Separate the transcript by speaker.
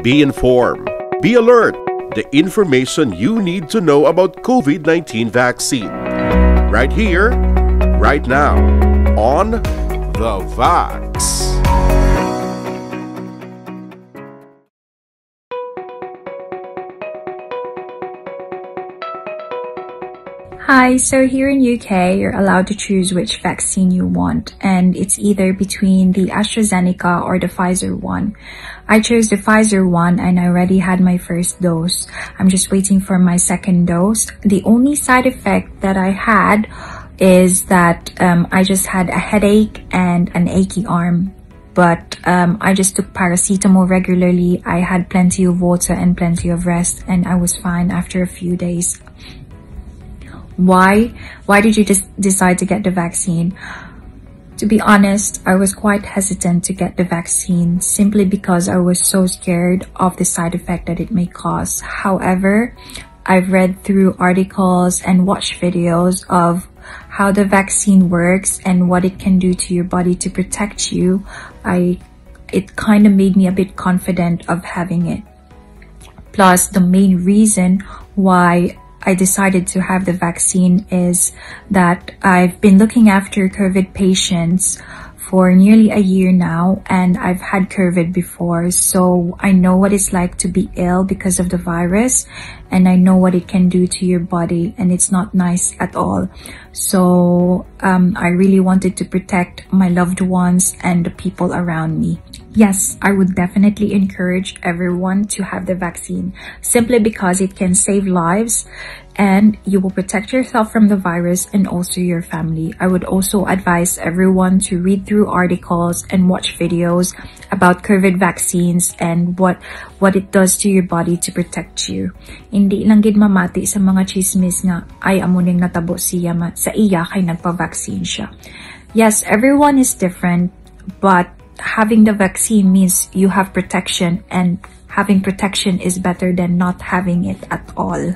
Speaker 1: Be informed. Be alert. The information you need to know about COVID-19 vaccine. Right here, right now, on The Vax.
Speaker 2: Hi, so here in UK, you're allowed to choose which vaccine you want, and it's either between the AstraZeneca or the Pfizer one. I chose the Pfizer one and I already had my first dose. I'm just waiting for my second dose. The only side effect that I had is that I just had a headache and an achy arm. But I just took paracetamol regularly. I had plenty of water and plenty of rest, and I was fine after a few days. Why did you just decide to get the vaccine? To be honest, I was quite hesitant to get the vaccine simply because I was so scared of the side effect that it may cause. However, I've read through articles and watched videos of how the vaccine works and what it can do to your body to protect you. It kind of made me a bit confident of having it. Plus, the main reason why I decided to have the vaccine is that I've been looking after COVID patients for nearly a year now, and I've had COVID before, so I know what it's like to be ill because of the virus, and I know what it can do to your body, and it's not nice at all. So I really wanted to protect my loved ones and the people around me. Yes, I would definitely encourage everyone to have the vaccine simply because it can save lives and you will protect yourself from the virus and also your family. I would also advise everyone to read through articles and watch videos about COVID vaccines and what it does to your body to protect you. Hindi lang gid mamati sa mga chismis nga ay amuning natabo siya sa iya kay nagpa-vaccine siya. Yes, everyone is different, but having the vaccine means you have protection, and having protection is better than not having it at all.